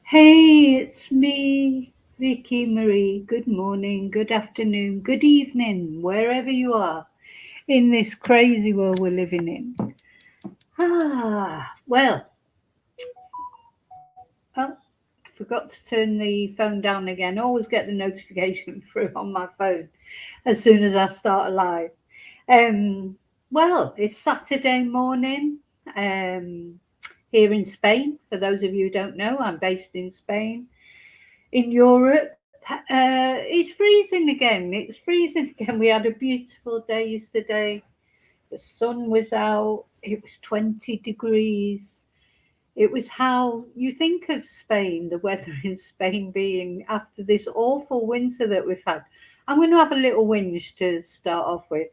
Hey, it's me, Vicky Marie. Good morning, good afternoon, good evening, wherever you are in this crazy world we're living in. Well, oh, forgot to turn the phone down again. I always get the notification through on my phone as soon as I start a live. Um, well, it's Saturday morning um, here in Spain. For those of you who don't know, I'm based in Spain. In Europe, it's freezing again. It's freezing again. We had a beautiful day yesterday. The sun was out. It was 20 degrees. It was how you think of Spain, the weather in Spain being after this awful winter that we've had. I'm going to have a little whinge to start off with.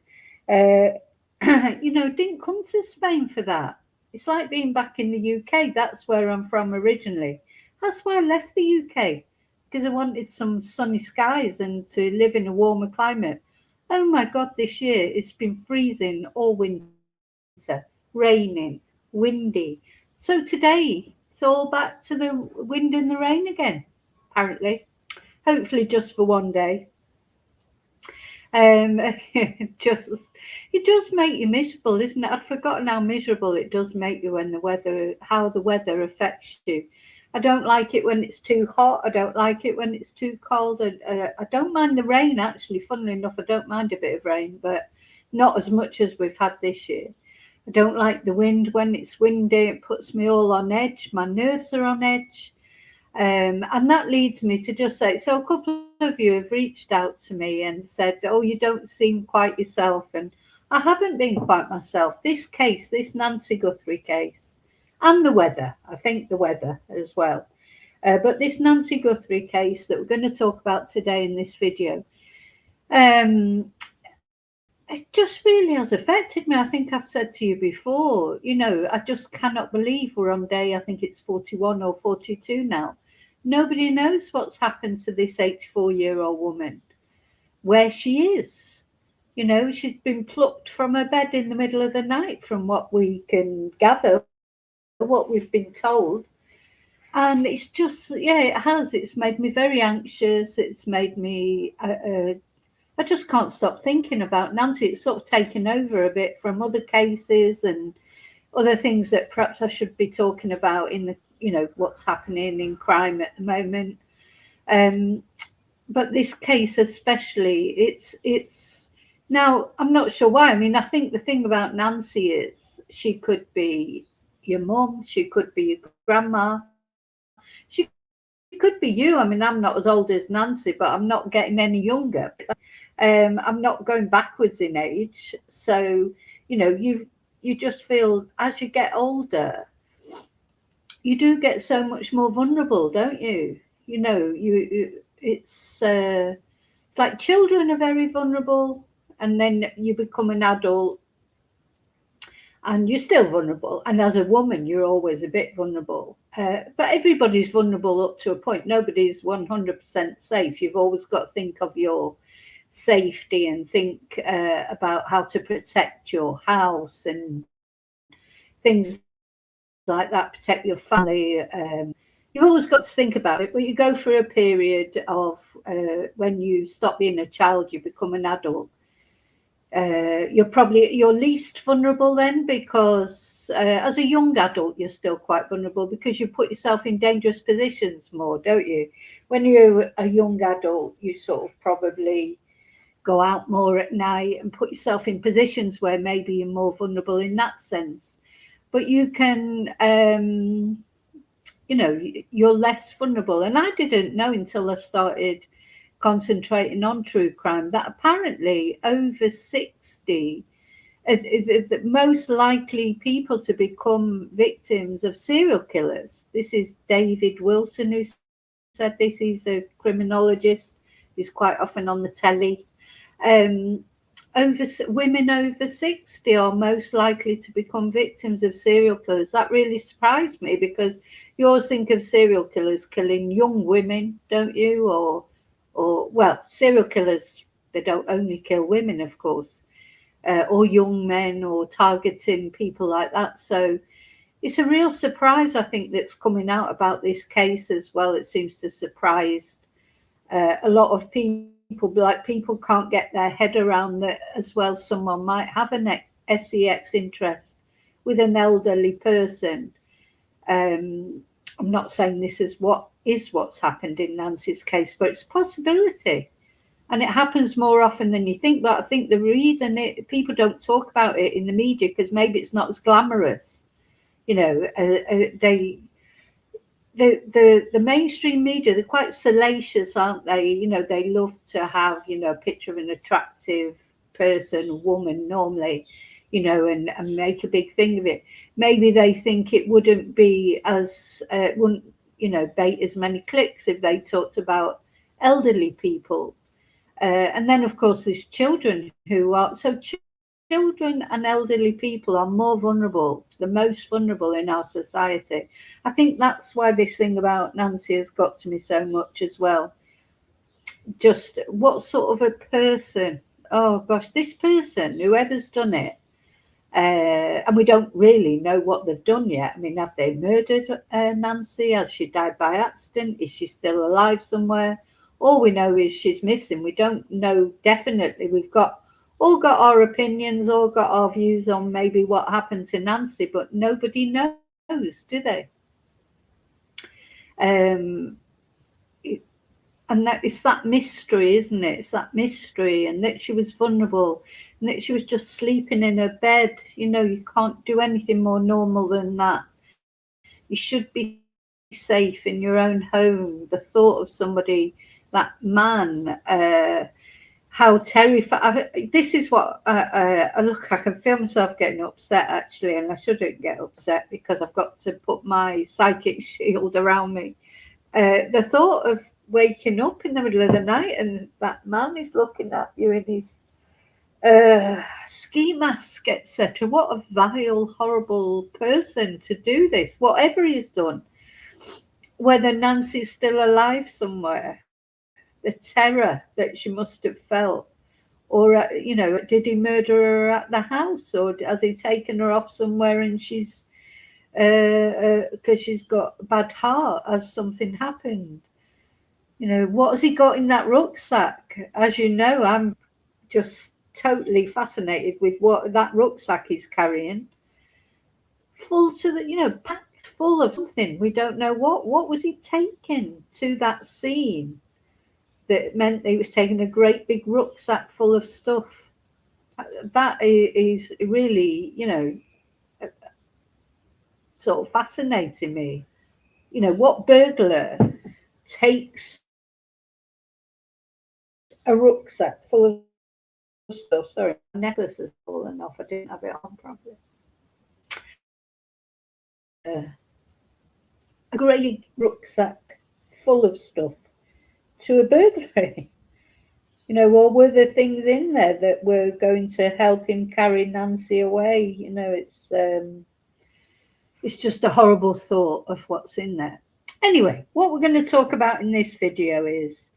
Uh, didn't come to Spain for that. It's like being back in the UK. That's where I'm from originally. That's why I left the UK because I wanted some sunny skies and to live in a warmer climate. Oh my God, this year it's been freezing all winter, raining, windy. So today it's all back to the wind and the rain again, apparently. Hopefully just for one day. It does make you miserable, isn't it? I'd forgotten how miserable it does make you when how the weather affects you. I don't like it when it's too hot. I don't like it when it's too cold. I don't mind the rain, actually. Funnily enough, I don't mind a bit of rain, but not as much as we've had this year. I don't like the wind when it's windy. It puts me all on edge. My nerves are on edge. And that leads me to just say, so a couple of you have reached out to me and said, oh, you don't seem quite yourself. And I haven't been quite myself. This Nancy Guthrie case, and the weather, I think the weather as well. But this Nancy Guthrie case that we're going to talk about today in this video, um, it just really has affected me. I think I've said to you before, I just cannot believe we're on day, I think it's 41 or 42 now. Nobody knows what's happened to this 84-year-old woman, where she is. She's been plucked from her bed in the middle of the night, from what we can gather, what we've been told. And it's just, yeah, it has. It's made me very anxious. It's made I just can't stop thinking about Nancy. It's sort of taken over a bit from other cases and other things that perhaps I should be talking about in what's happening in crime at the moment. Um, but this case especially, it's now I'm not sure why. I mean, I think the thing about Nancy is she could be your mum, she could be your grandma, she could be you. I mean, I'm not as old as Nancy, but I'm not getting any younger. I'm not going backwards in age. So, you just feel as you get older, you do get so much more vulnerable, don't you? It's like children are very vulnerable, and then you become an adult and you're still vulnerable. And as a woman, you're always a bit vulnerable. But everybody's vulnerable up to a point. Nobody's 100% safe. You've always got to think of your safety and think about how to protect your house and things like that, protect your family. You've always got to think about it, but you go through a period of when you stop being a child, you become an adult. You're least vulnerable then because as a young adult you're still quite vulnerable because you put yourself in dangerous positions more, don't you? When you're a young adult, you sort of probably go out more at night and put yourself in positions where maybe you're more vulnerable in that sense. But you can, you're less vulnerable. And I didn't know until I started concentrating on true crime that apparently over 60 is the most likely people to become victims of serial killers. This is David Wilson who said this. He's a criminologist. He's quite often on the telly. Um, Women over 60 are most likely to become victims of serial killers. That really surprised me because you always think of serial killers killing young women, don't you? Or well, serial killers, they don't only kill women, of course, or young men, or targeting people like that. So it's a real surprise, I think, that's coming out about this case as well. It seems to surprise a lot of people. Like, people can't get their head around that as well. Someone might have an sex interest with an elderly person. I'm not saying this is what's happened in Nancy's case, but it's a possibility. And it happens more often than you think. But I think the reason people don't talk about it in the media, because maybe it's not as glamorous. You know, the mainstream media, they're quite salacious, aren't they? You know, they love to have, you know, a picture of an attractive person, woman normally, you know, and make a big thing of it. Maybe they think it wouldn't be as, wouldn't, you know, bait as many clicks if they talked about elderly people. And then, of course, there's children who are, so children and elderly people are more vulnerable, the most vulnerable in our society. I think that's why this thing about Nancy has got to me so much as well. Just what sort of a person, oh gosh, this person, whoever's done it, and we don't really know what they've done yet. I mean, have they murdered Nancy? Has she died by accident? Is she still alive somewhere? All we know is she's missing. We don't know definitely. We've all got our opinions, all got our views on maybe what happened to Nancy, but nobody knows, do they? And it's that mystery, isn't it? It's that mystery, and that she was vulnerable, and that she was just sleeping in her bed. You know, you can't do anything more normal than that. You should be safe in your own home. The thought of somebody, that man, how terrifying. This is what look, I can feel myself getting upset actually, and I shouldn't get upset because I've got to put my psychic shield around me. The thought of waking up in the middle of the night and that man is looking at you in his ski mask, etc. What a vile, horrible person to do this, whatever he's done. Whether Nancy's still alive somewhere, the terror that she must have felt, or you know, did he murder her at the house, or has he taken her off somewhere and she's because she's got a bad heart, has something happened? You know, what has he got in that rucksack? As you know, I'm just totally fascinated with what that rucksack is carrying, full to the, you know, packed full of something. We don't know what was he taking to that scene that meant he was taking a great big rucksack full of stuff. That is really, you know, sort of fascinating me. You know, what burglar takes a rucksack full of stuff? Sorry, my necklace has fallen off. I didn't have it on properly. A great rucksack full of stuff to a burglary. You know, or were there things in there that were going to help him carry Nancy away? You know, it's just a horrible thought of what's in there. Anyway, what we're going to talk about in this video is,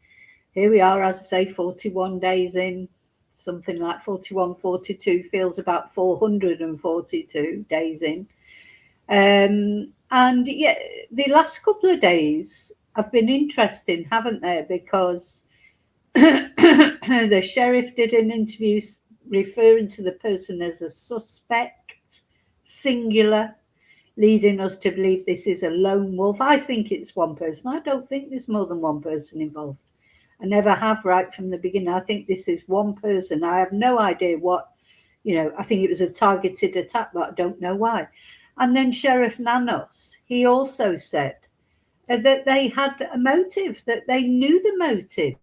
here we are, as I say, 41 days in, something like 41, 42, feels about 442 days in. And yeah, the last couple of days have been interesting, haven't they? Because the sheriff did an interview referring to the person as a suspect, singular, leading us to believe this is a lone wolf. I think it's one person. I don't think there's more than one person involved. I never have, right from the beginning. I think this is one person. I have no idea what, you know, I think it was a targeted attack, but I don't know why. And then Sheriff Nanos, he also said that they had a motive, that they knew the motive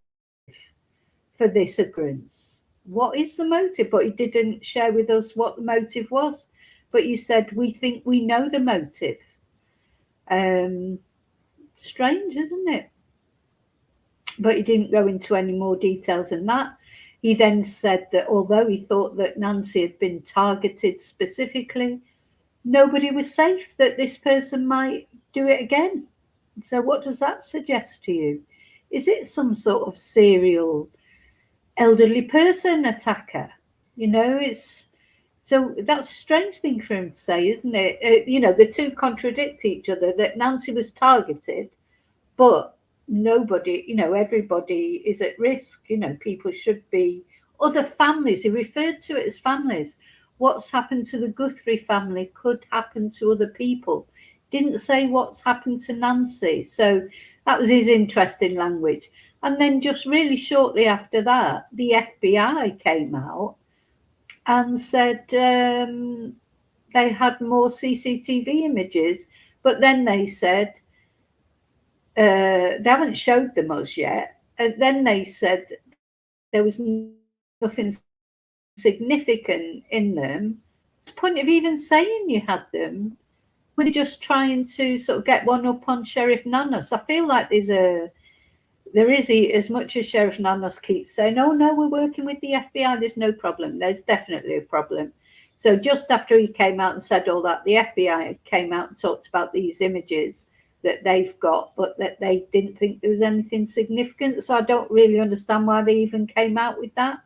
for this occurrence. What is the motive? But he didn't share with us what the motive was. But he said, we think we know the motive. Strange, isn't it? But he didn't go into any more details than that. He then said that although he thought that Nancy had been targeted specifically, nobody was safe, that this person might do it again. So what does that suggest to you? Is it some sort of serial elderly person attacker? You know, it's So that's a strange thing for him to say, isn't it? The two contradict each other, that Nancy was targeted, but nobody, everybody is at risk. People should be, other families, he referred to it as families. What's happened to the Guthrie family could happen to other people. Didn't say what's happened to Nancy. So that was his interesting language. And then just really shortly after that, the FBI came out and said they had more CCTV images, but then they said they haven't showed them us yet. And then they said there was nothing significant in them. What's the point of even saying you had them? Were they just trying to sort of get one up on Sheriff Nanos? I feel like there is, as much as Sheriff Nanos keeps saying, oh no, we're working with the FBI, there's no problem. There's definitely a problem. So just after he came out and said all that, the FBI came out and talked about these images that they've got, but that they didn't think there was anything significant. So I don't really understand why they even came out with that.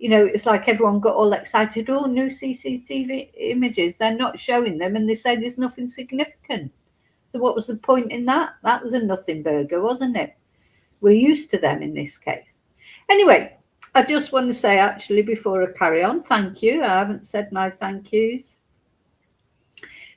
It's like everyone got all excited. Oh, new CCTV images. They're not showing them, and they say there's nothing significant. So what was the point in that? That was a nothing burger, wasn't it? We're used to them in this case. Anyway, I just want to say, actually, before I carry on, thank you. I haven't said my thank yous.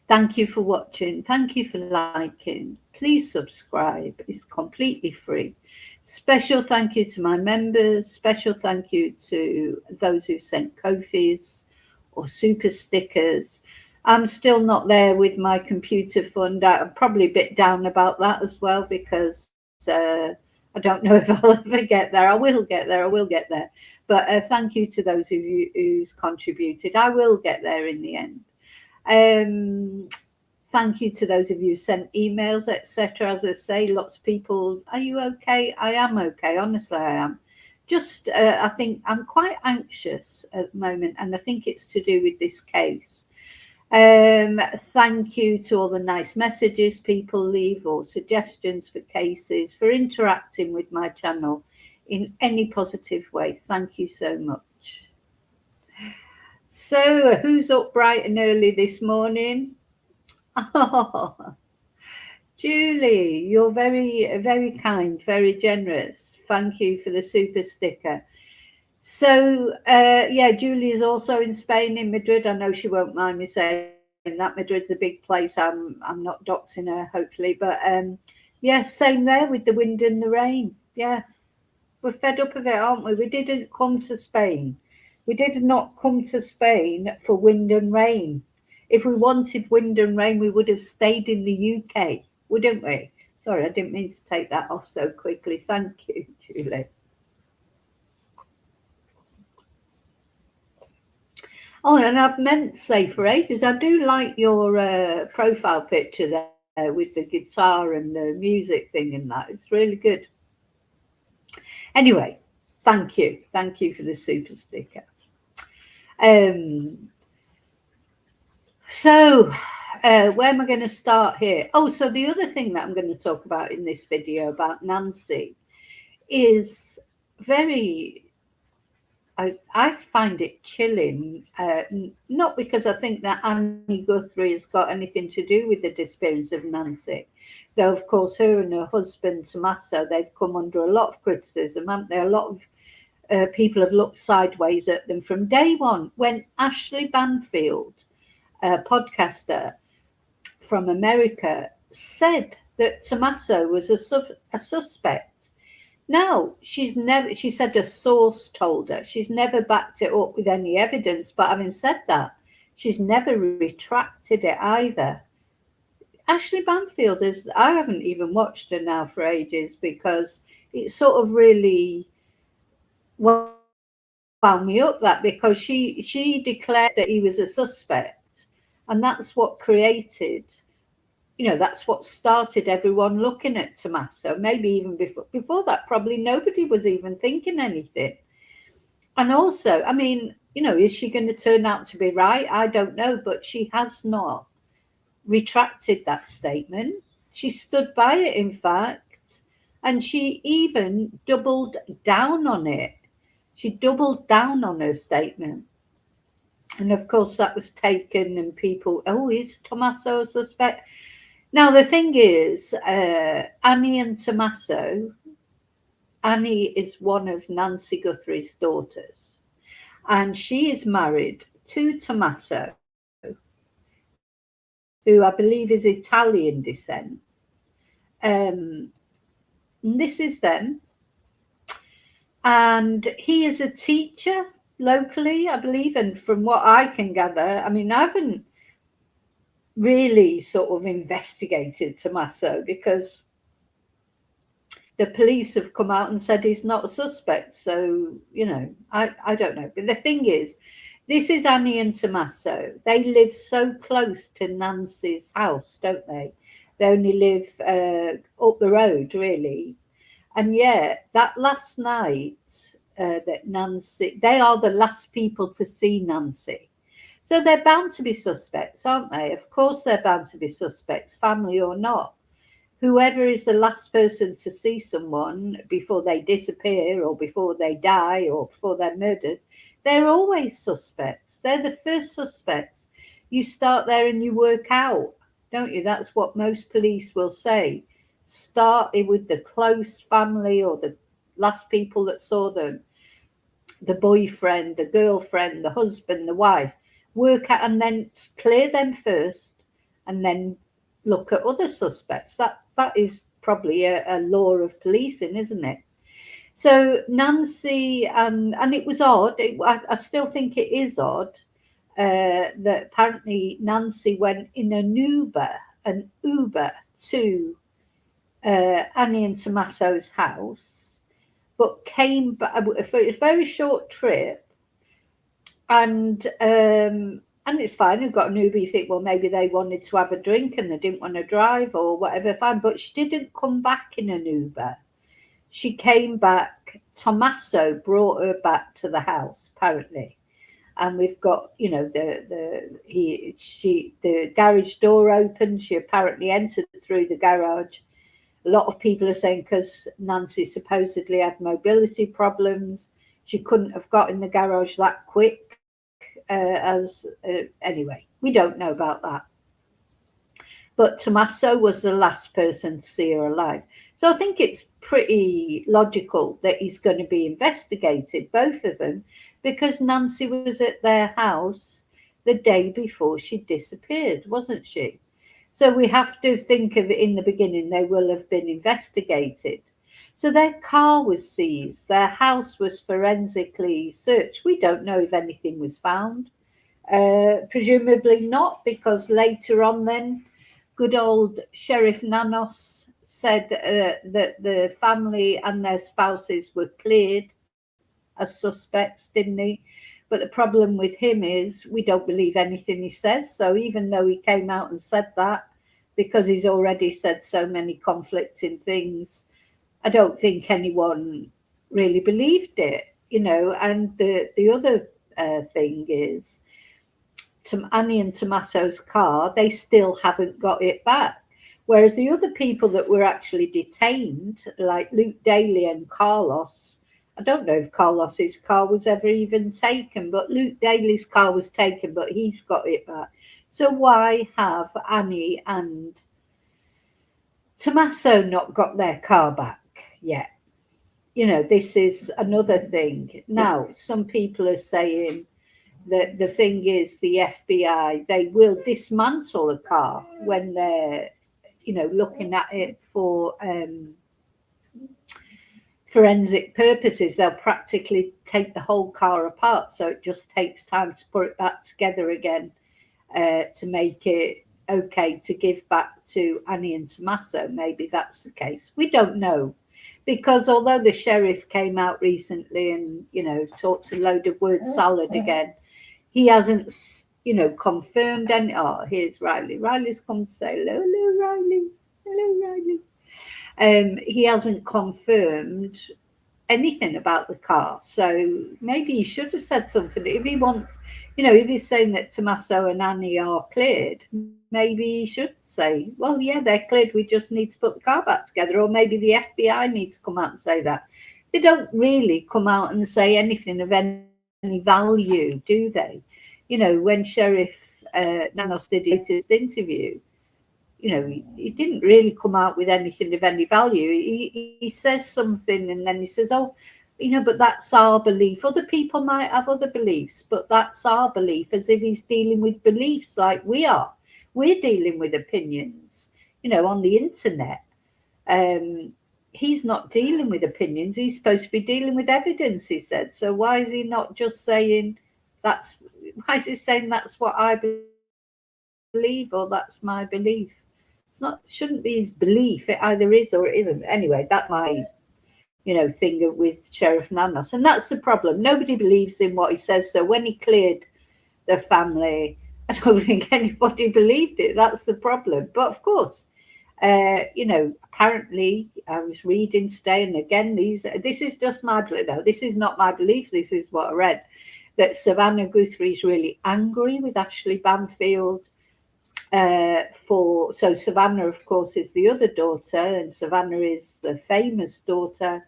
Thank you for watching. Thank you for liking. Please subscribe. It's completely free. Special thank you to my members. Special thank you to those who sent Ko-fis or super stickers. I'm still not there with my computer fund. I'm probably a bit down about that as well, because I don't know if I'll ever get there. I will get there. But thank you to those of you who's contributed. I will get there in the end. Thank you to those of you who sent emails, etc. As I say, lots of people, are you okay? I am okay. Honestly, I am. Just, I think I'm quite anxious at the moment, and I think it's to do with this case. Thank you to all the nice messages people leave, or suggestions for cases, for interacting with my channel in any positive way. Thank you so much. So, who's up bright and early this morning? Oh, Julie, you're very, very kind, very generous. Thank you for the super sticker. So, yeah, Julie is also in Spain, in Madrid. I know she won't mind me saying that. Madrid's a big place. I'm not doxing her, hopefully. But, yeah, same there with the wind and the rain. Yeah, we're fed up of it, aren't we? We didn't come to Spain. We did not come to Spain for wind and rain. If we wanted wind and rain, we would have stayed in the UK, wouldn't we? Sorry, I didn't mean to take that off so quickly. Thank you, Julie. Oh, and I've meant to say for ages, I do like your profile picture there with the guitar and the music thing and that. It's really good. Anyway, thank you. Thank you for the super sticker. So, where am I going to start here? Oh, so the other thing that I'm going to talk about in this video about Nancy is very, I find it chilling, not because I think that Annie Guthrie has got anything to do with the disappearance of Nancy, though of course her and her husband Tommaso, they've come under a lot of criticism, haven't they? A lot of people have looked sideways at them from day one. When Ashley Banfield, a podcaster from America, said that Tommaso was a suspect. Now, she said a source told her. She's never backed it up with any evidence, but having said that, she's never retracted it either. Ashley Banfield I haven't even watched her now for ages, because it sort of really wound me up, that because she declared that he was a suspect, and that's what created, that's what started everyone looking at Tommaso. Maybe even before that, probably nobody was even thinking anything. And also, I mean, is she going to turn out to be right? I don't know, but she has not retracted that statement. She stood by it, in fact, and she even doubled down on it. She doubled down on her statement. And of course, that was taken, and people, oh, is Tommaso a suspect? Now, the thing is, Annie and Tommaso, Annie is one of Nancy Guthrie's daughters, and she is married to Tommaso, who I believe is Italian descent. Um, and this is them, and he is a teacher locally, I believe, and from what I can gather, I mean, I haven't really sort of investigated Tommaso because the police have come out and said he's not a suspect. So, you know, I don't know. But the thing is, this is Annie and Tommaso. They live so close to Nancy's house, don't they? They only live up the road, really. And yeah, that last night that Nancy, they are the last people to see Nancy. So they're bound to be suspects, aren't they? Of course they're bound to be suspects, family or not. Whoever is the last person to see someone before they disappear or before they die or before they're murdered, they're always suspects. They're the first suspects. You start there and you work out, don't you? That's what most police will say. Start with the close family or the last people that saw them, the boyfriend, the girlfriend, the husband, the wife. Work out and then clear them first and then look at other suspects. That is probably a law of policing, isn't it? So Nancy, and it was odd. I still think it is odd that apparently Nancy went in an Uber to Annie and Tommaso's house, but came back for a very short trip, and it's fine. You've got an Uber. You think, well, maybe they wanted to have a drink and they didn't want to drive or whatever. Fine, but she didn't come back in an Uber. She came back. Tommaso brought her back to the house, apparently. And we've got, you know, the garage door opened. She apparently entered through the garage. A lot of people are saying because Nancy supposedly had mobility problems, she couldn't have got in the garage that quick. Anyway, we don't know about that. But Tommaso was the last person to see her alive. So I think it's pretty logical that he's going to be investigated, both of them, because Nancy was at their house the day before she disappeared, wasn't she? So we have to think of it in the beginning, they will have been investigated. So their car was seized, their house was forensically searched. We don't know if anything was found. Presumably not, because later on then, good old Sheriff Nanos said that the family and their spouses were cleared as suspects, didn't he? But the problem with him is we don't believe anything he says. So even though he came out and said that, because he's already said so many conflicting things, I don't think anyone really believed it, you know. And the other thing is, Annie and Tommaso's car, they still haven't got it back. Whereas the other people that were actually detained, like Luke Daly and Carlos, I don't know if Carlos's car was ever even taken, but Luke Daly's car was taken, but he's got it back. So why have Annie and Tommaso not got their car back yet? You know, this is another thing. Now, some people are saying that the thing is the FBI, they will dismantle a car when they're, you know, looking at it for forensic purposes. They'll practically take the whole car apart. So it just takes time to put it back together again to make it okay to give back to Annie and Tommaso. Maybe that's the case. We don't know. Because although the sheriff came out recently and, you know, talked a load of word salad again, he hasn't, you know, confirmed any. Oh, here's Riley. Riley's come to say hello, hello, Riley. Hello, Riley. He hasn't confirmed anything about the car. So maybe he should have said something. If he wants, you know, if he's saying that Tommaso and Annie are cleared, maybe he should say, well, yeah, they're cleared. We just need to put the car back together. Or maybe the FBI needs to come out and say that. They don't really come out and say anything of any value, do they? You you know, when Sheriff Nanos did his latest interview, you know, he didn't really come out with anything of any value. He says something and then he says, oh, you know, but that's our belief. Other people might have other beliefs, but that's our belief, as if he's dealing with beliefs like we are. We're dealing with opinions, you know, on the internet. He's not dealing with opinions. He's supposed to be dealing with evidence, he said. So why is he not just saying why is he saying that's what I believe or that's my belief? Shouldn't be his belief. It either is or it isn't. Anyway, that's my, you know, thing with Sheriff Nanos. And that's the problem. Nobody believes in what he says. So when he cleared the family, I don't think anybody believed it. That's the problem. But of course, you know, apparently I was reading today, and again, this is just my belief. No, this is not my belief. This is what I read, that Savannah Guthrie is really angry with Ashley Banfield. So Savannah, of course, is the other daughter, and Savannah is the famous daughter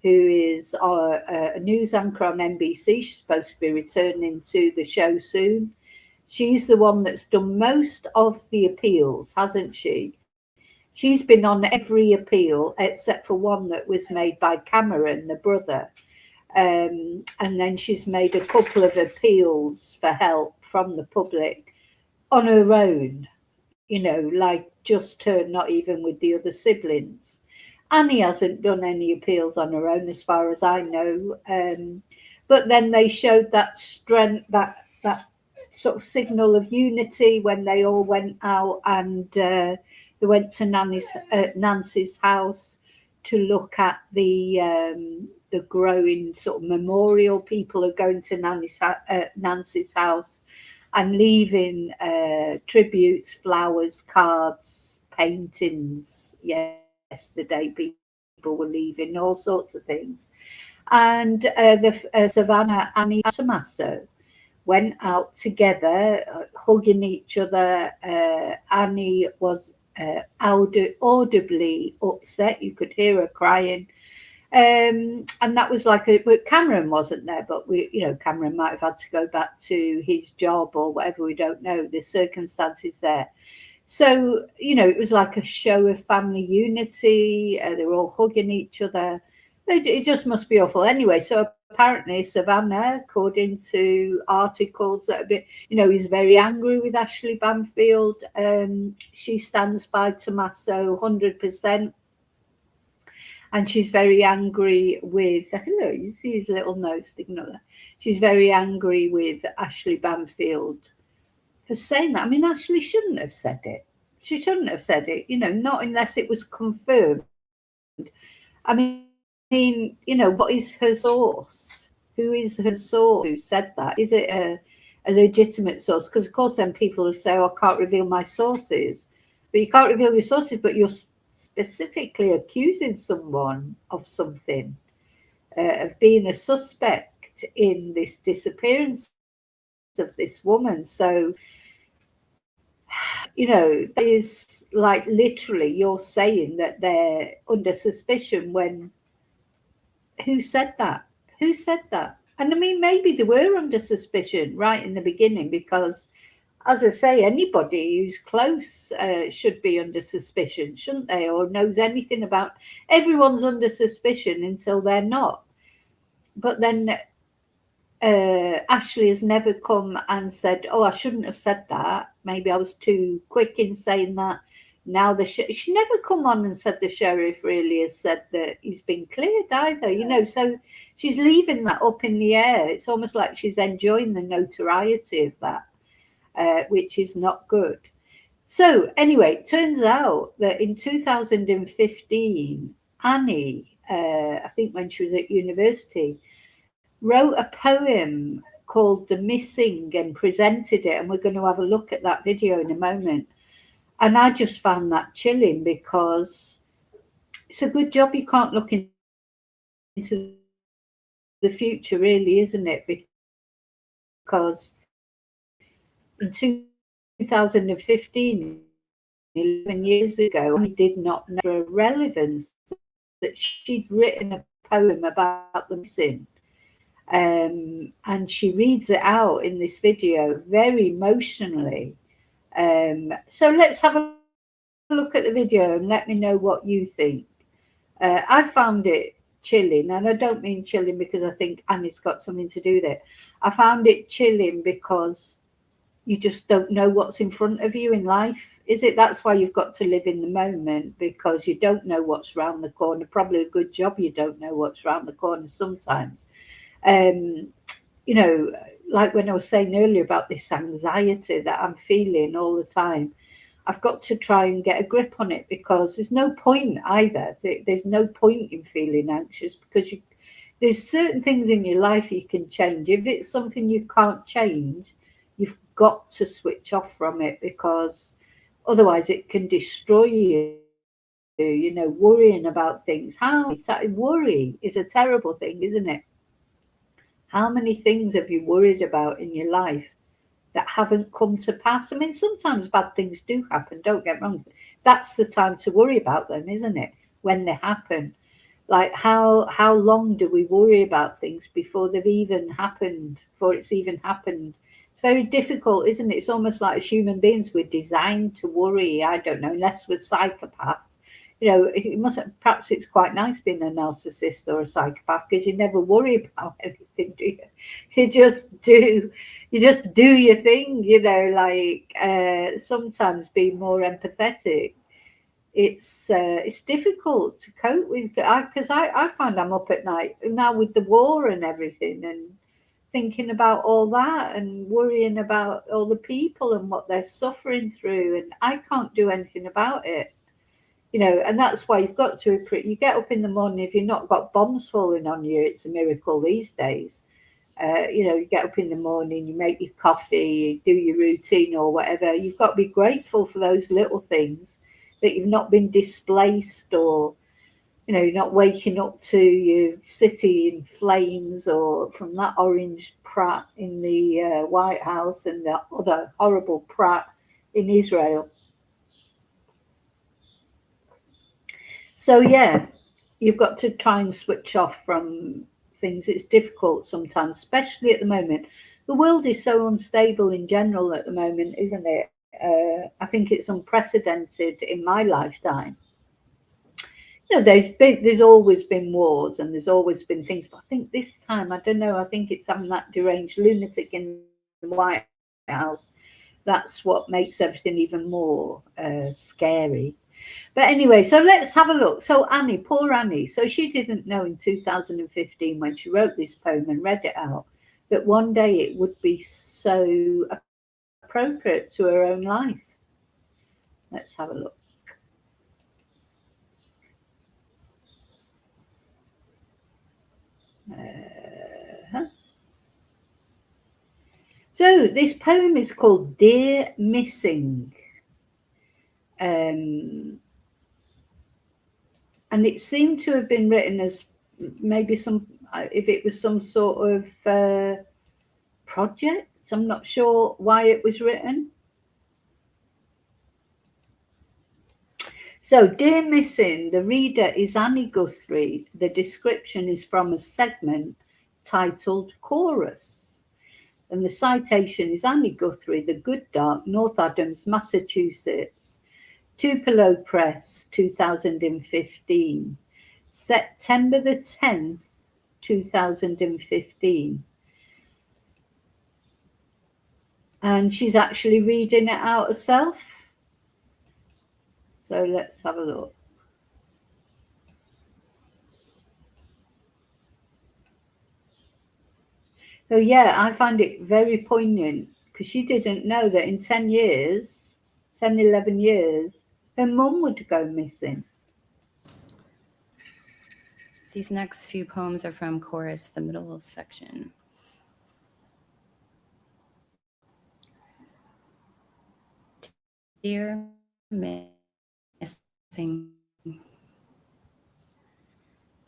who is a news anchor on NBC. She's supposed to be returning to the show soon. She's the one that's done most of the appeals, hasn't she? She's been on every appeal except for one that was made by Cameron, the brother. And then she's made a couple of appeals for help from the public on her own, you know, like just her, not even with the other siblings. Annie hasn't done any appeals on her own, as far as I know. But then they showed that strength, that sort of signal of unity when they all went out and they went to Nancy's house to look at the growing sort of memorial. People are going to Nancy's house and leaving tributes, flowers, cards, paintings. Yesterday, people were leaving all sorts of things. And the Savannah, Annie, Tommaso went out together, hugging each other. Annie was audibly upset. You could hear her crying. And that was but Cameron wasn't there, but Cameron might have had to go back to his job or whatever, we don't know the circumstances there. So, it was like a show of family unity. They were all hugging each other. It just must be awful. Anyway, so apparently Savannah, according to articles that have been, is very angry with Ashley Banfield. She stands by Tommaso 100%. And she's very angry with, hello, you see his little nose sticking up there. She's very angry with Ashley Banfield for saying that. I mean, Ashley shouldn't have said it. She shouldn't have said it, not unless it was confirmed. I mean, what is her source? Who is her source who said that? Is it a legitimate source? Because, of course, then people will say, I can't reveal my sources. But you can't reveal your sources, but you're specifically accusing someone of something, of being a suspect in this disappearance of this woman. So, that is like literally you're saying that they're under suspicion when who said that? Who said that? And I mean, maybe they were under suspicion right in the beginning because, as I say, anybody who's close should be under suspicion, shouldn't they? Or knows anything about. Everyone's under suspicion until they're not. But then Ashley has never come and said, "Oh, I shouldn't have said that. Maybe I was too quick in saying that." Now she never come on and said the sheriff really has said that he's been cleared either. So she's leaving that up in the air. It's almost like she's enjoying the notoriety of that. Which is not good. So anyway, it turns out that in 2015, Annie, I think when she was at university, wrote a poem called The Missing and presented it. And we're going to have a look at that video in a moment. And I just found that chilling because it's a good job you can't look into the future, really, isn't it? Because in 2015, 11 years ago, I did not know the relevance that she'd written a poem about the missing. And she reads it out in this video very emotionally. So let's have a look at the video and let me know what you think. I found it chilling, and I don't mean chilling because I think Annie's got something to do with it. I found it chilling because you just don't know what's in front of you in life, is it? That's why you've got to live in the moment, because you don't know what's round the corner. Probably a good job you don't know what's round the corner sometimes. You know, like when I was saying earlier about this anxiety that I'm feeling all the time, I've got to try and get a grip on it, because there's no point either. There's no point in feeling anxious, because there's certain things in your life you can change. If it's something you can't change, you've got to switch off from it, because otherwise it can destroy you. You know, worrying about things. Worry is a terrible thing, isn't it? How many things have you worried about in your life that haven't come to pass? I mean, sometimes bad things do happen, don't get me wrong. That's the time to worry about them, isn't it? When they happen. Like how long do we worry about things before they've even happened, before it's even happened? It's very difficult, isn't it? It's almost like as human beings, we're designed to worry. I don't know, unless we're psychopaths. You know, it mustn't, perhaps it's quite nice being a narcissist or a psychopath, because you never worry about anything, do you? You just do your thing, you know, like sometimes being more empathetic. It's difficult to cope with, because I find I'm up at night now with the war and everything, and thinking about all that and worrying about all the people and what they're suffering through, and I can't do anything about it. You know, and that's why you've got to, you get up in the morning, if you've not got bombs falling on you, it's a miracle these days. You know, you get up in the morning, you make your coffee, you do your routine or whatever. You've got to be grateful for those little things, that you've not been displaced, or, you know, you're not waking up to your city in flames, or from that orange Pratt in the White House and the other horrible Pratt in Israel. So yeah, you've got to try and switch off from things. It's difficult sometimes, especially at the moment. The world is so unstable in general at the moment, isn't it? I think it's unprecedented in my lifetime. You know, there's always been wars and there's always been things, but I think this time, I don't know, I think it's having that deranged lunatic in the White House. That's what makes everything even more scary. But anyway, so let's have a look. So Annie, poor Annie. So she didn't know in 2015, when she wrote this poem and read it out, that one day it would be so appropriate to her own life. Let's have a look. So this poem is called Dear Missing. And it seemed to have been written as maybe if it was some sort of project. I'm not sure why it was written. So, Dear Missing, the reader is Annie Guthrie. The description is from a segment titled Chorus. And the citation is Annie Guthrie, The Good Dark, North Adams, Massachusetts. Tupelo Press, 2015. September the 10th, 2015. And she's actually reading it out herself. So let's have a look. So yeah, I find it very poignant, because she didn't know that in 10 years, 10, 11 years, her mum would go missing. These next few poems are from Chorus, the middle section. Dear Missing,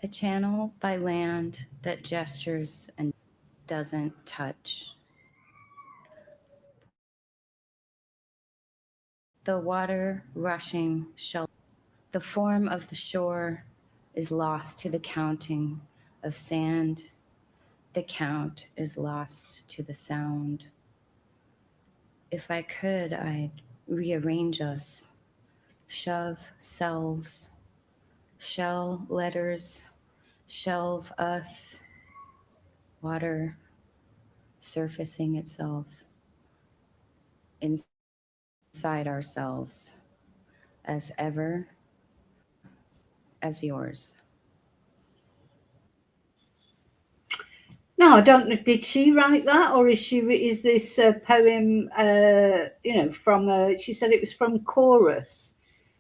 a channel by land that gestures and doesn't touch. The water rushing shelter. The form of the shore is lost to the counting of sand, The count is lost to the sound. If I could, I'd rearrange us, shove selves, shell letters, shelve us, water surfacing itself inside ourselves, as ever as yours. No, I don't know. Did she write that, or is this a poem? From she said it was from Chorus.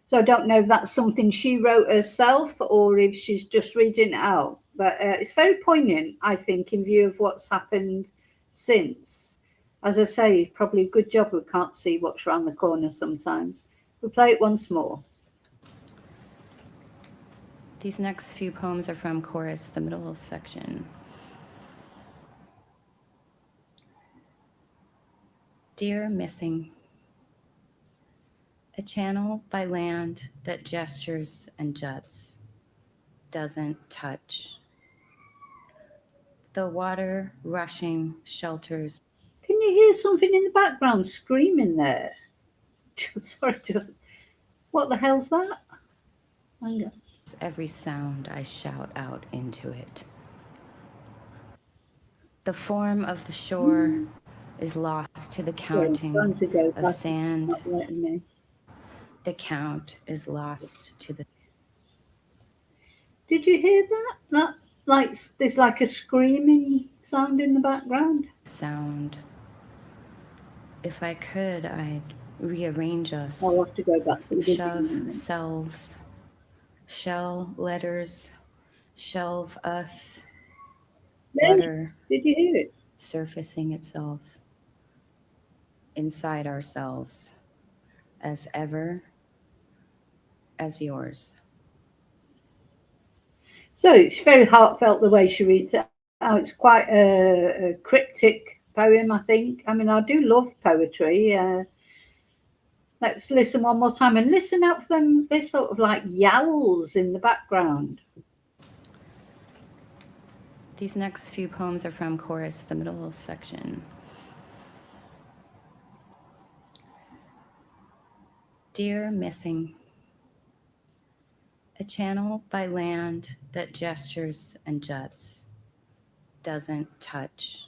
So I don't know if that's something she wrote herself or if she's just reading it out. But it's very poignant, I think, in view of what's happened since. As I say, probably a good job we can't see what's around the corner sometimes. We'll play it once more. These next few poems are from Chorus, the middle section. Dear Missing, a channel by land that gestures and juts, doesn't touch. The water rushing shelters. Can you hear something in the background screaming there? Sorry, what the hell's that? Hang on. Every sound I shout out into it. The form of the shore is lost to the counting of sand. The count is lost to the... Did you hear that? That there's like a screaming sound in the background. Sound. If I could, I'd rearrange us. I'll have to go back to the shove selves, shell letters, shelve us, water. Did you hear it? Surfacing itself inside ourselves, as ever as yours. So it's very heartfelt the way she reads it. Oh, it's quite a cryptic poem, I think. I mean, I do love poetry. Let's listen one more time and listen out for them. There's sort of like yowls in the background. These next few poems are from Chorus, the middle section. Dear Missing, a channel by land that gestures and juts, doesn't touch.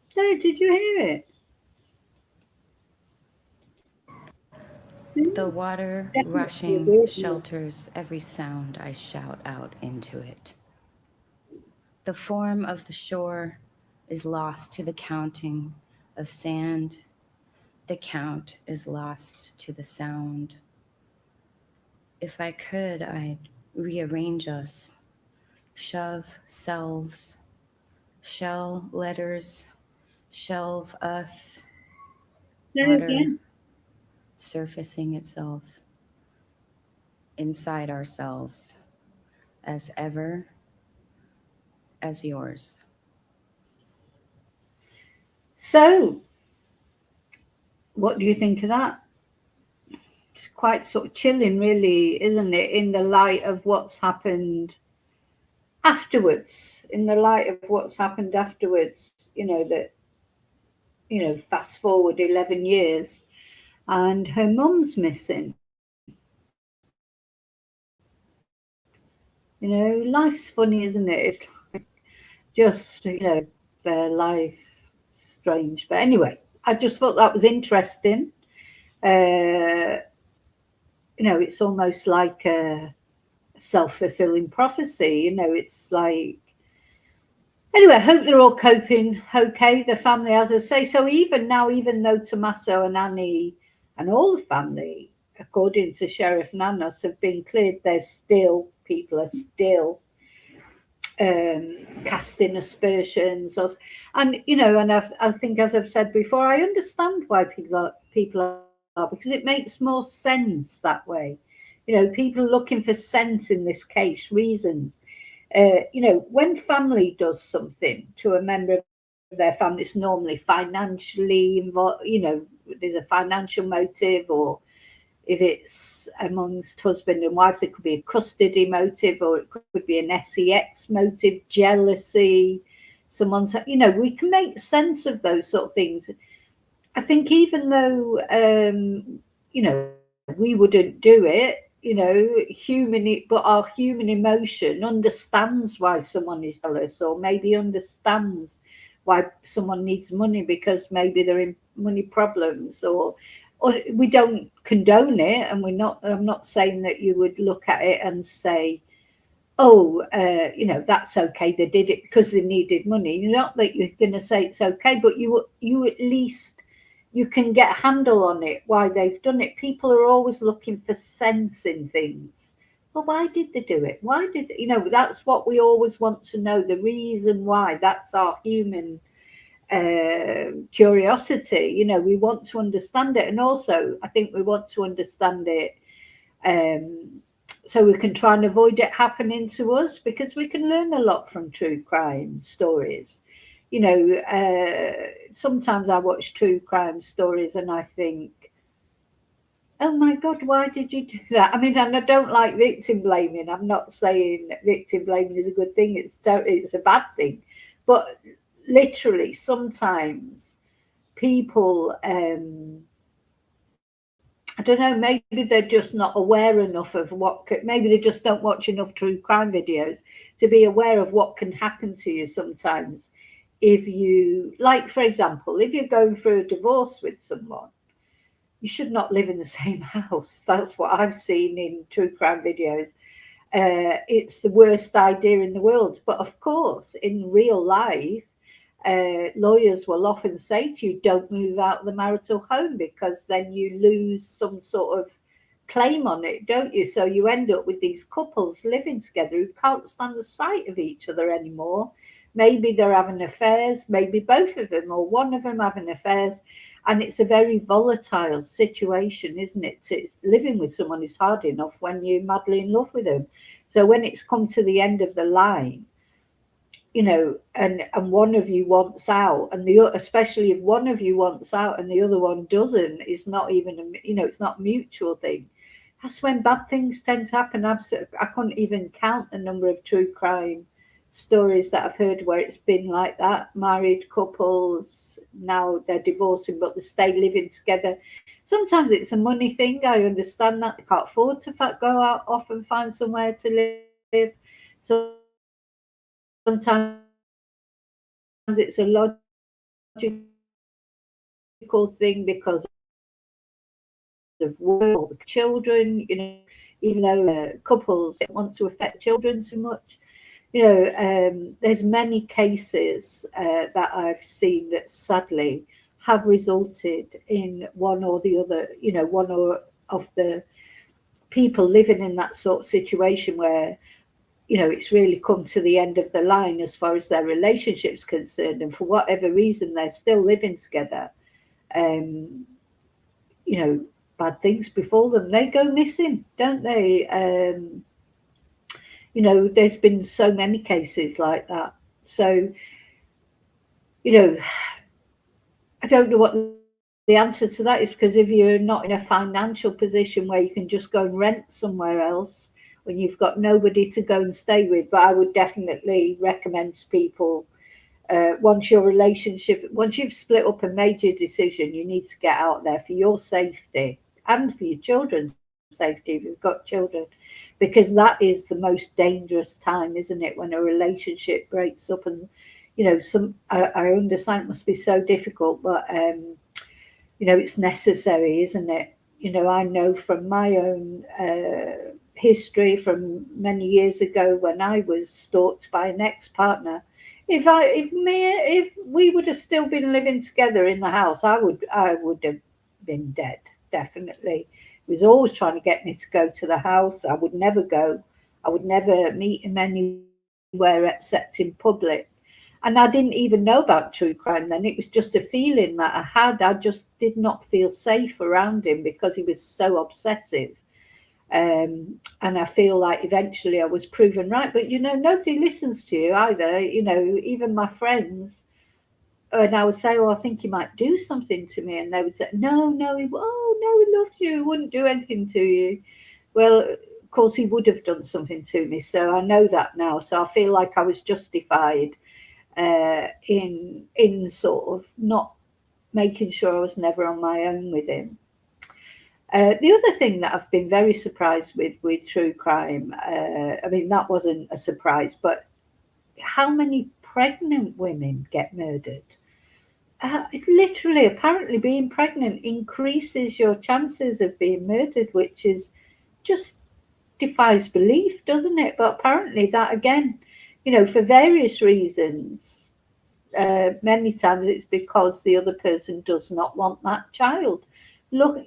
Hey, did you hear it? The water rushing shelters every sound I shout out into it. The form of the shore is lost to the counting of sand. The count is lost to the sound. If I could, I'd rearrange us, shove selves, shell letters, shelve us, water surfacing itself inside ourselves, as ever as yours. So, what do you think of that? It's quite sort of chilling, really, isn't it, in the light of what's happened afterwards, fast forward 11 years and her mum's missing. Life's funny, isn't it? It's like just, their life strange. But anyway, I just thought that was interesting. It's almost like a self-fulfilling prophecy. It's like, anyway, I hope they're all coping okay, the family, as I say. So even now, even though Tommaso and Annie and all the family, according to Sheriff Nanos, have been cleared, people are still casting aspersions. And I think, as I've said before, I understand why people are, because it makes more sense that way. People looking for sense in this case, reasons. When family does something to a member of their family, it's normally financially involved, there's a financial motive, or if it's amongst husband and wife, there could be a custody motive, or it could be an sex motive, jealousy, someone's, you know, we can make sense of those sort of things. I think even though, you know, we wouldn't do it, you know, but our human emotion understands why someone is jealous, or maybe understands why someone needs money because maybe they're in money problems, or we don't condone it, and I'm not saying that you would look at it and say, oh, you know, that's okay, they did it because they needed money. Not that you're going to say it's okay, but you at least, you can get a handle on it, why they've done it. People are always looking for sense in things. Well, why did they do it? Why did, you know, that's what we always want to know, the reason why. That's our human curiosity. You know, we want to understand it. And also, I think we want to understand it so we can try and avoid it happening to us, because we can learn a lot from true crime stories. You know, sometimes I watch true crime stories and I think, oh my God, why did you do that? I mean, and I don't like victim blaming. I'm not saying that victim blaming is a good thing. It's a bad thing. But literally, sometimes people, I don't know, maybe they're just not aware enough of maybe they just don't watch enough true crime videos to be aware of what can happen to you sometimes. If you, like, for example, if you're going through a divorce with someone, you should not live in the same house. That's what I've seen in true crime videos. It's the worst idea in the world. But of course, in real life, lawyers will often say to you, don't move out of the marital home, because then you lose some sort of claim on it, don't you? So you end up with these couples living together who can't stand the sight of each other anymore. Maybe they're having affairs, maybe both of them or one of them having affairs. And it's a very volatile situation, isn't it? Living with someone is hard enough when you're madly in love with them. So when it's come to the end of the line, you know, and one of you wants out, and especially if one of you wants out and the other one doesn't, it's not even you know, it's not a mutual thing. That's when bad things tend to happen. I couldn't even count the number of true crime stories that I've heard where it's been like that. Married couples, now they're divorcing, but they stay living together. Sometimes it's a money thing. I understand that they can't afford to go out off and find somewhere to live. Sometimes it's a logical thing because of work, children, you know, even though couples don't want to affect children so much. You know, there's many cases that I've seen that sadly have resulted in one or the other, you know, one or of the people living in that sort of situation where, you know, it's really come to the end of the line as far as their relationship's concerned, and for whatever reason they're still living together. You know, bad things befall them. They go missing, don't they? You know, there's been so many cases like that. So, you know, I don't know what the answer to that is, because if you're not in a financial position where you can just go and rent somewhere else when you've got nobody to go and stay with, but I would definitely recommend to people, once you've split up and made your decision, you need to get out there for your safety and for your children's safety if you've got children, because that is the most dangerous time, isn't it, when a relationship breaks up. And you know, I understand it must be so difficult, but you know, it's necessary, isn't it? You know, I know from my own history from many years ago when I was stalked by an ex-partner. If we would have still been living together in the house, I would have been dead, definitely. He was always trying to get me to go to the house. I would never go. I would never meet him anywhere except in public. And I didn't even know about true crime then. It was just a feeling that I had. I just did not feel safe around him because he was so obsessive. And I feel like eventually I was proven right. But, you know, nobody listens to you either. You know, even my friends. And I would say, well, I think he might do something to me. And they would say, no, he loves you. He wouldn't do anything to you. Well, of course, he would have done something to me. So I know that now. So I feel like I was justified in sort of not making sure I was never on my own with him. The other thing that I've been very surprised with true crime, I mean, that wasn't a surprise, but how many pregnant women get murdered? It's literally, apparently, being pregnant increases your chances of being murdered, which is just defies belief, doesn't it? But apparently, that again, for various reasons, many times it's because the other person does not want that child. Look,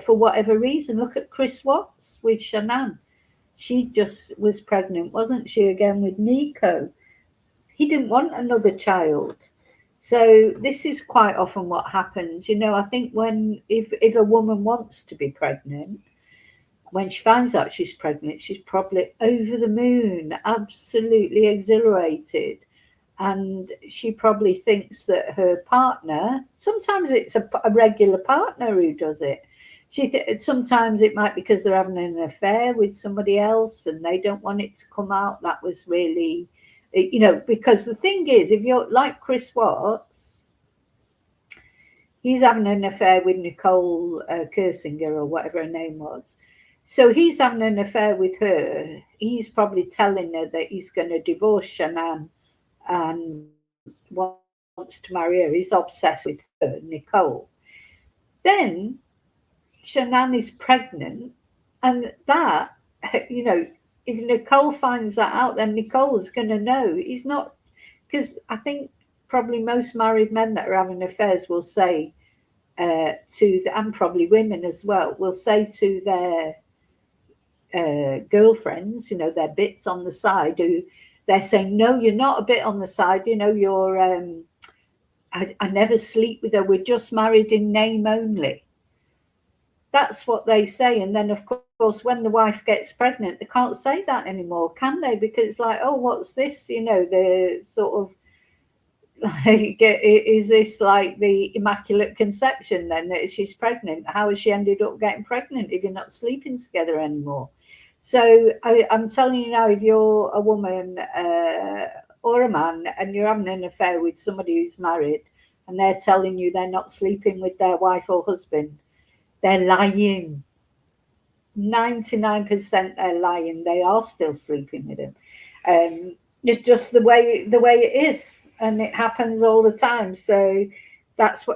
for whatever reason, look at Chris Watts with Shanann. She just was pregnant, wasn't she, again with Nico? He didn't want another child. So this is quite often what happens. I think if a woman wants to be pregnant, when she finds out she's pregnant, she's probably over the moon, absolutely exhilarated. And she probably thinks that her partner, sometimes it's a regular partner who does it. Sometimes it might be because they're having an affair with somebody else and they don't want it to come out. That was really, because the thing is, if you're like Chris Watts, he's having an affair with Nicole Kersinger or whatever her name was. So he's having an affair with her. He's probably telling her that he's going to divorce Shanann and wants to marry her. He's obsessed with her, Nicole. Then Shanann is pregnant, and that, if Nicole finds that out, then Nicole's going to know. He's not, because I think probably most married men that are having affairs will say and probably women as well, will say to their girlfriends, their bits on the side, who they're saying, no, you're not a bit on the side, you're I never sleep with her, we're just married in name only. That's what they say. And then of course when the wife gets pregnant, they can't say that anymore, can they? Because it's like, oh, what's this? The sort of like, is this like the Immaculate Conception then, that she's pregnant? How has she ended up getting pregnant if you're not sleeping together anymore? So I'm telling you now, if you're a woman or a man and you're having an affair with somebody who's married and they're telling you they're not sleeping with their wife or husband, they're lying. 99% they're lying. They are still sleeping with him. It's just the way it is, and it happens all the time. So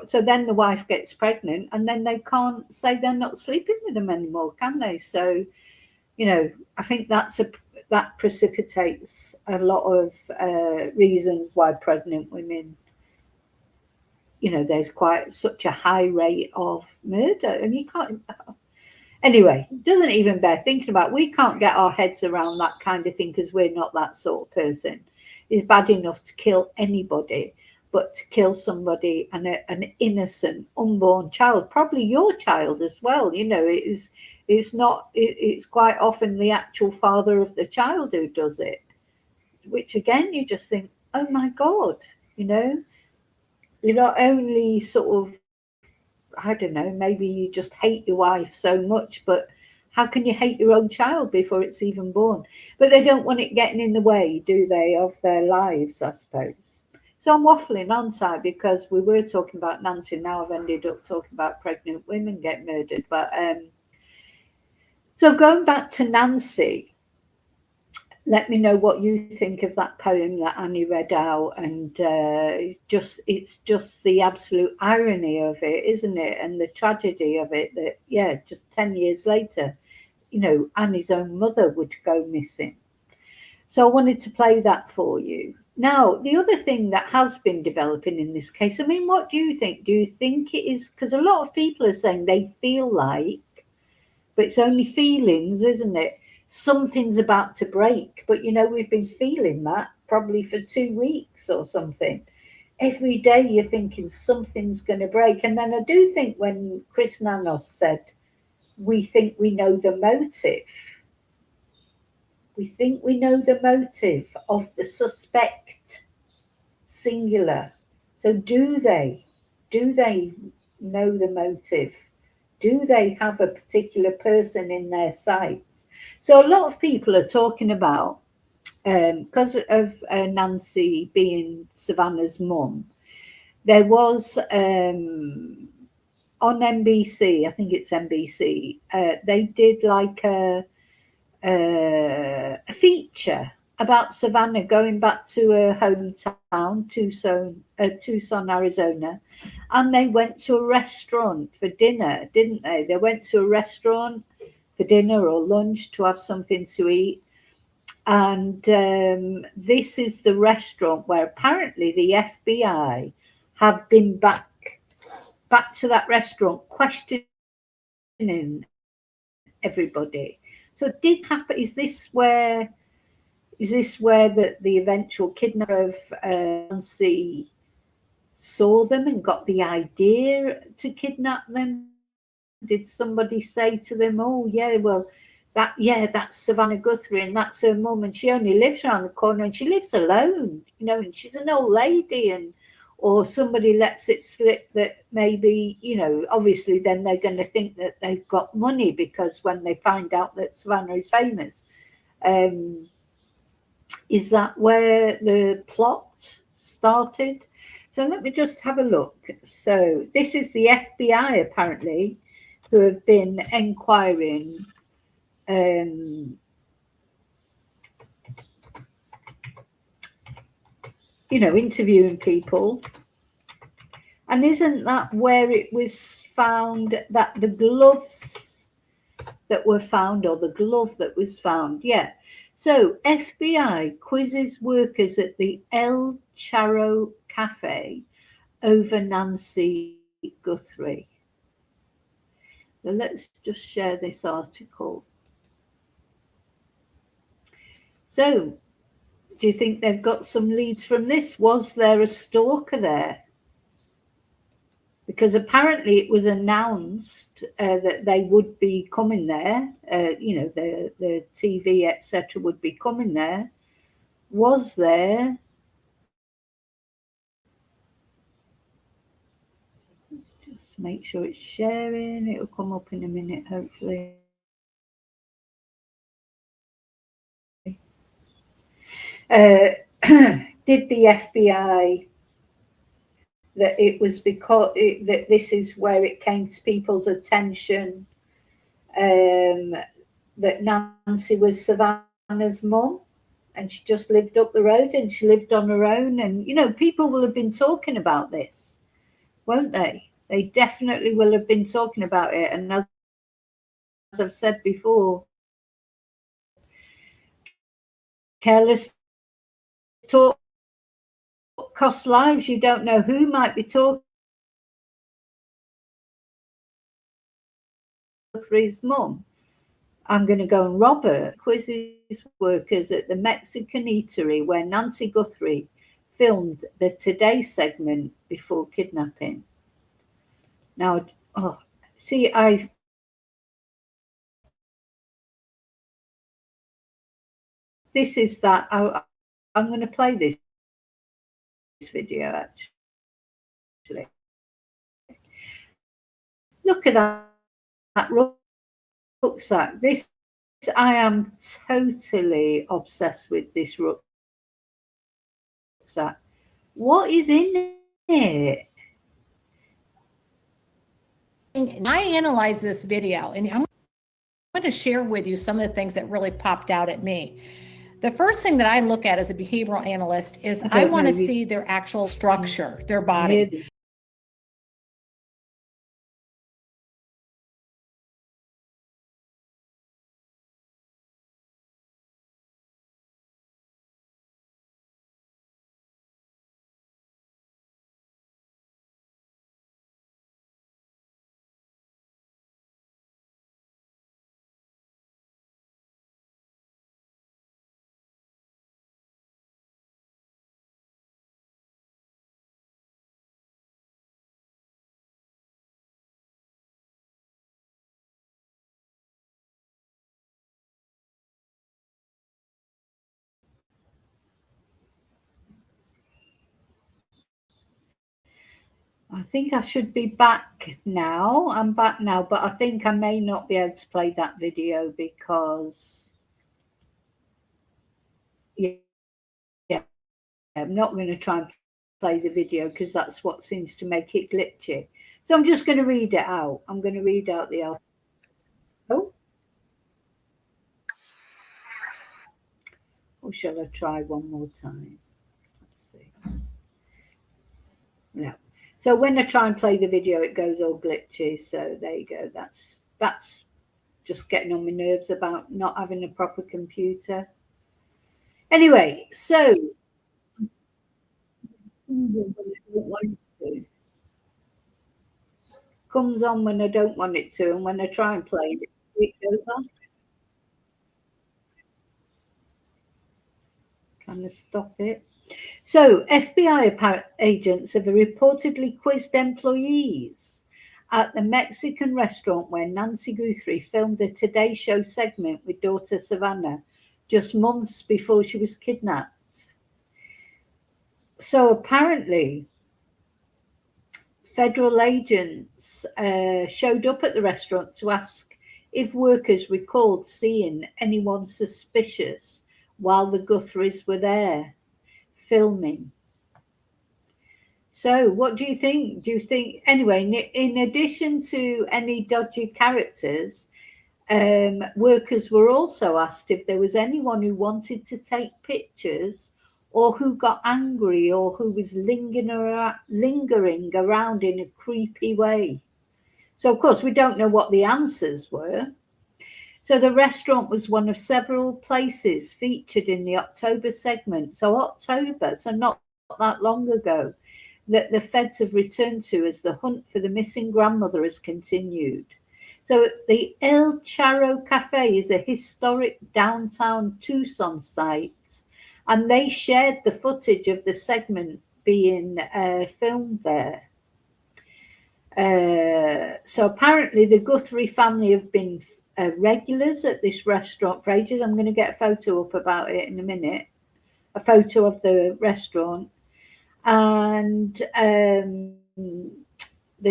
so then the wife gets pregnant and then they can't say they're not sleeping with them anymore, can they? So I think that precipitates a lot of reasons why pregnant women, there's quite such a high rate of murder, and you can't. Anyway, it doesn't even bear thinking about. We can't get our heads around that kind of thing because we're not that sort of person. It's bad enough to kill anybody, but to kill somebody and an innocent unborn child, probably your child as well, it's not. It's quite often the actual father of the child who does it, which again you just think, oh my God, you're not only sort of, I don't know, maybe you just hate your wife so much, but how can you hate your own child before it's even born? But they don't want it getting in the way, do they, of their lives, I suppose. So I'm waffling, aren't I? Because we were talking about Nancy, now I've ended up talking about pregnant women get murdered. But so going back to Nancy, let me know what you think of that poem that Annie read out, and it's just the absolute irony of it, isn't it? And the tragedy of it that, just 10 years later, Annie's own mother would go missing. So I wanted to play that for you. Now, the other thing that has been developing in this case, I mean, what do you think? Do you think it is, because a lot of people are saying they feel like, but it's only feelings, isn't it? Something's about to break, but we've been feeling that probably for 2 weeks or something. Every day you're thinking something's going to break. And then I do think when Chris Nanos said, we think we know the motive. We think we know the motive of the suspect, singular. So do they know the motive? Do they have a particular person in their sights? So a lot of people are talking about because of Nancy being Savannah's mum, there was on NBC, I think it's NBC, they did like a feature about Savannah going back to her hometown, Tucson, Arizona, and they went to a restaurant for dinner, didn't they? They went to a restaurant for dinner or lunch to have something to eat. And this is the restaurant where apparently the FBI have been back to that restaurant questioning everybody. So it did happen. Is this where the eventual kidnapper of Nancy saw them and got the idea to kidnap them? Did somebody say to them, "Oh yeah, well, that's Savannah Guthrie and that's her mum, and she only lives around the corner and she lives alone, you know, and she's an old lady," and or somebody lets it slip that maybe, you know, obviously then they're going to think that they've got money because when they find out that Savannah is famous. Is that where the plot started? So let me just have a look. So this is the FBI apparently who have been inquiring you know, interviewing people. And isn't that where it was found that the gloves that were found, or the glove that was found? Yeah. So FBI quizzes workers at the El Charro Cafe over Nancy Guthrie. So let's just share this article. So, do you think they've got some leads from this? Was there a stalker there? Because apparently it was announced that they would be coming there, you know, the TV, etc., would be coming there. Was there? Just make sure it's sharing. It'll come up in a minute, hopefully. Did the FBI that it was because that this is where it came to people's attention that Nancy was Savannah's mum and she just lived up the road and she lived on her own, and you know, people will have been talking about this, won't they? They definitely will have been talking about it. And as I've said before, careless talk costs lives. You don't know who might be talking Guthrie's mum. I'm going to go and rob her. Quizzes workers at the Mexican eatery where Nancy Guthrie filmed the Today segment before kidnapping. Now, see, this is that. I'm going to play this video actually. Look at that rucksack. I am totally obsessed with this rucksack. What is in it? I analyzed this video and I'm going to share with you some of the things that really popped out at me. The first thing that I look at as a behavioral analyst is I want to see their actual structure, their body. I think I should be back now. I'm back now, but I think I may not be able to play that video because yeah, I'm not going to try and play the video because that's what seems to make it glitchy. So I'm just going to read it out. I'm going to read out the article. Oh. Or shall I try one more time? Let's see. No. So when I try and play the video, it goes all glitchy. So there you go. That's just getting on my nerves about not having a proper computer. Anyway, so comes on when I don't want it to, and when I try and play it, it goes off. Can I stop it? So, FBI agents have reportedly quizzed employees at the Mexican restaurant where Nancy Guthrie filmed a Today Show segment with daughter Savannah just months before she was kidnapped. So, apparently, federal agents showed up at the restaurant to ask if workers recalled seeing anyone suspicious while the Guthries were there filming. So what do you think? Do you think, anyway, in addition to any dodgy characters, workers were also asked if there was anyone who wanted to take pictures or who got angry or who was lingering around in a creepy way. So, of course, we don't know what the answers were. So the restaurant was one of several places featured in the October segment. So October, so not that long ago, that the feds have returned to as the hunt for the missing grandmother has continued. So the El Charro Cafe is a historic downtown Tucson site, and they shared the footage of the segment being filmed there. So apparently the Guthrie family have been regulars at this restaurant for ages. I'm going to get a photo up about it in a minute, a photo of the restaurant. And the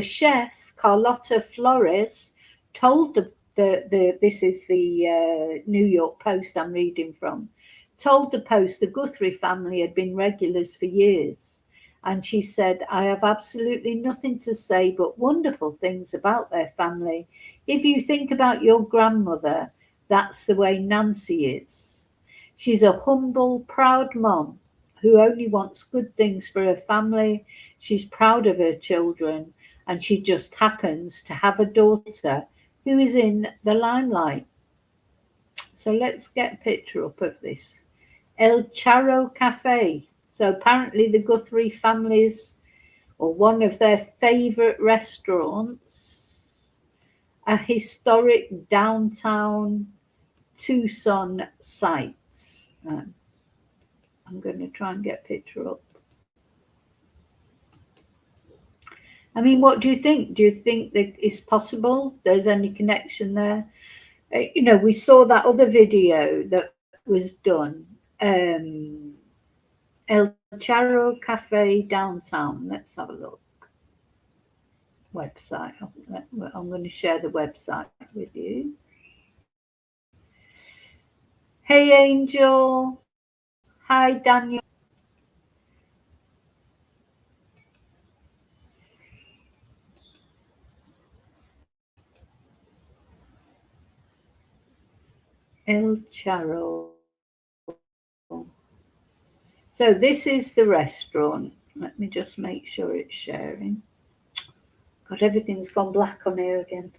chef, Carlotta Flores, told this is the New York Post I'm reading from, told the Post the Guthrie family had been regulars for years. And she said, I have absolutely nothing to say but wonderful things about their family. If you think about your grandmother, that's the way Nancy is. She's a humble, proud mom who only wants good things for her family. She's proud of her children, and she just happens to have a daughter who is in the limelight. So let's get a picture up of this. El Charro Cafe. So apparently the Guthrie families, or one of their favourite restaurants, a historic downtown Tucson site. I'm going to try and get a picture up. I mean, what do you think? Do you think that it's possible there's any connection there? You know, we saw that other video that was done. El Charro Cafe downtown. Let's have a look. Website. I'm going to share the website with you. Hey, Angel. Hi, Daniel. El Charro. So this is the restaurant. Let me just make sure it's sharing. God, everything's gone black on here again.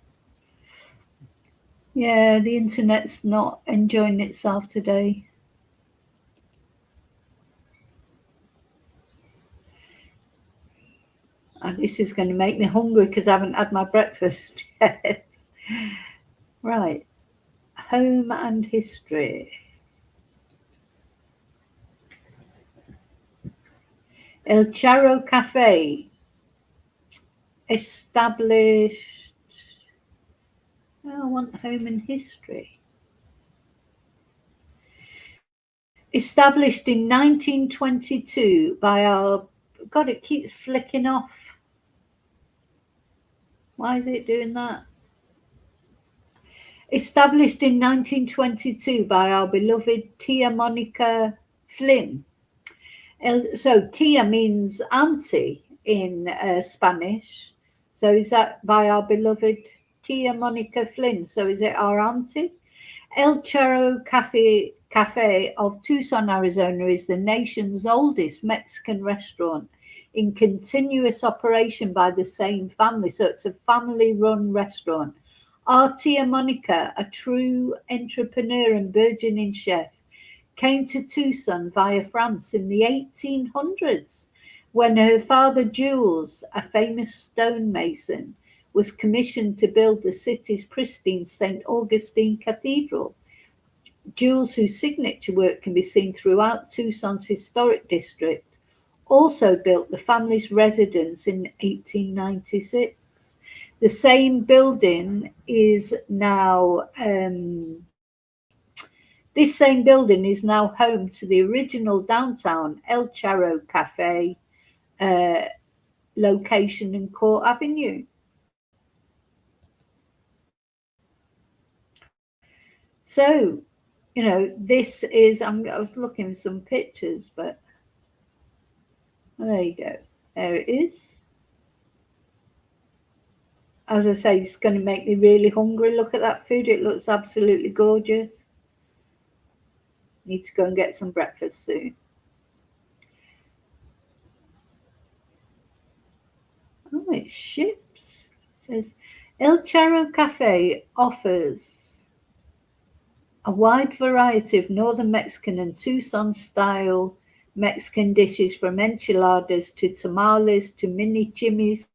Yeah, the internet's not enjoying itself today. And this is going to make me hungry because I haven't had my breakfast yet. Right. Home and history. El Charro Cafe, established, I want home and history. Established in 1922 by our, God, it keeps flicking off. Why is it doing that? Established in 1922 by our beloved Tia Monica Flynn. So Tia means auntie in Spanish. So is that by our beloved Tia Monica Flynn? So is it our auntie? El Charro Cafe of Tucson, Arizona is the nation's oldest Mexican restaurant in continuous operation by the same family. So it's a family-run restaurant. Our Tia Monica, a true entrepreneur and burgeoning chef, came to Tucson via France in the 1800s when her father Jules, a famous stonemason, was commissioned to build the city's pristine St. Augustine Cathedral. Jules, whose signature work can be seen throughout Tucson's historic district, also built the family's residence in 1896. The same building is now This same building is now home to the original downtown El Charro Cafe location in Court Avenue. So, you know, this is, I was looking for some pictures, but there you go. There it is. As I say, it's going to make me really hungry. Look at that food. It looks absolutely gorgeous. Need to go and get some breakfast soon. Oh, it's ships. It says El Charro Cafe offers a wide variety of northern Mexican and Tucson-style Mexican dishes, from enchiladas to tamales to mini chimis,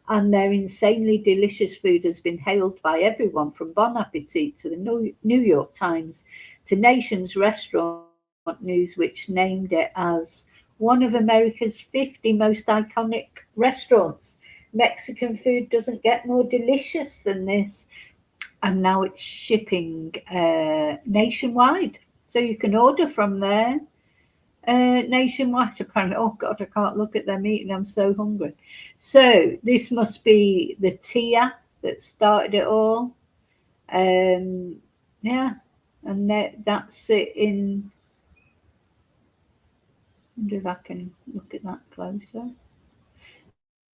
and their insanely delicious food has been hailed by everyone from Bon Appetit to the New York Times to Nation's Restaurant News, which named it as one of America's 50 most iconic restaurants. Mexican food doesn't get more delicious than this. And now it's shipping nationwide. So you can order from there nationwide, apparently. Oh, God, I can't look at them eating. I'm so hungry. So this must be the Tia that started it all. Yeah, and that's it in... I wonder if I can look at that closer.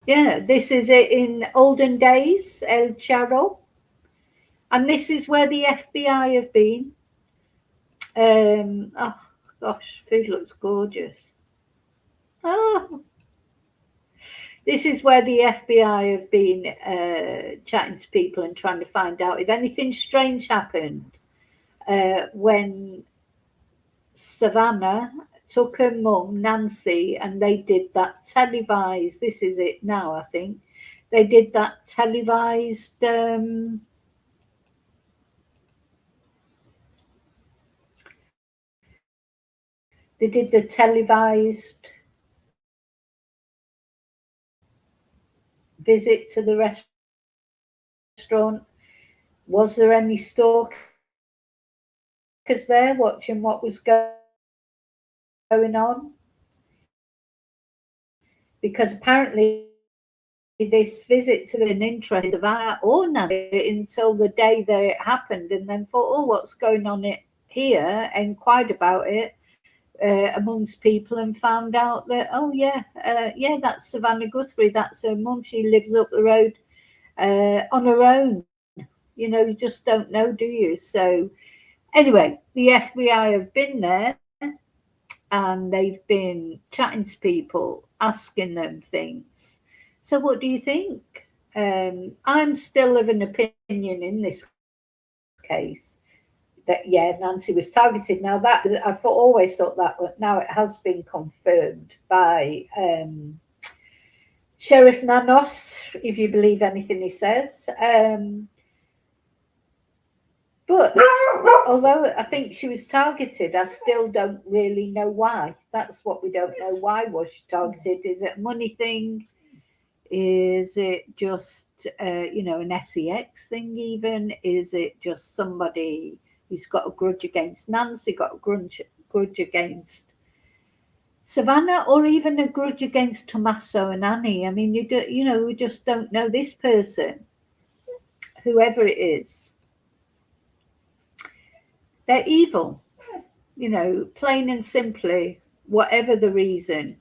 Yeah, this is it in olden days, El Charro. And this is where the FBI have been. Oh, gosh, food looks gorgeous. Oh. This is where the FBI have been chatting to people and trying to find out if anything strange happened when Savannah took her mum, Nancy, and they did that televised, this is it now, I think. They did that televised... They did the televised visit to the restaurant. Was there any stalkers there watching what was going on? Because apparently this visit to an interest of our Nancy until the day that it happened, and then thought, oh, what's going on here? Inquired about it amongst people and found out that, oh yeah, that's Savannah Guthrie, that's her mum, she lives up the road on her own. You know, you just don't know, do you? So anyway, the FBI have been there and they've been chatting to people, asking them things. So what do you think? I'm still of an opinion in this case that, yeah, Nancy was targeted. Now that always thought that, but now it has been confirmed by Sheriff Nanos, if you believe anything he says. But although I think she was targeted, I still don't really know why. That's what we don't know. Why was she targeted? Is it a money thing? Is it just, an SEX thing even? Is it just somebody who's got a grudge against Nancy, got a grudge against Savannah, or even a grudge against Tommaso and Annie? I mean, we just don't know this person, whoever it is. They're evil. you know, plain and simply, whatever the reason,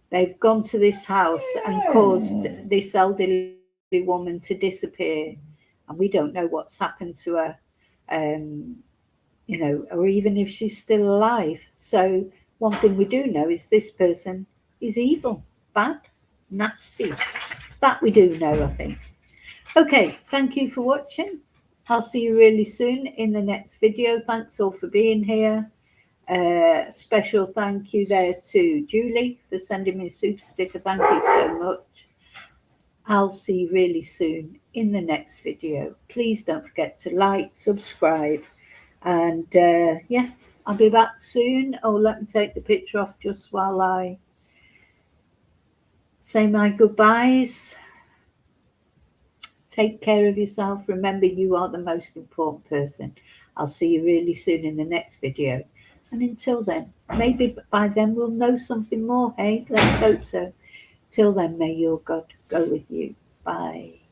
they've gone to this house and caused this elderly woman to disappear, and we don't know what's happened to her, you know, or even if she's still alive. So one thing we do know is this person is evil, bad, nasty. That we do know, I think. Okay, thank you for watching. I'll see you really soon in the next video. Thanks all for being here. Special thank you there to Julie for sending me a super sticker. Thank you so much. I'll see you really soon in the next video. Please don't forget to like, subscribe, and yeah, I'll be back soon. Oh, let me take the picture off just while I say my goodbyes. Take care of yourself. Remember, you are the most important person. I'll see you really soon in the next video. And until then, maybe by then we'll know something more. Hey, let's hope so. Till then, may your God go with you. Bye.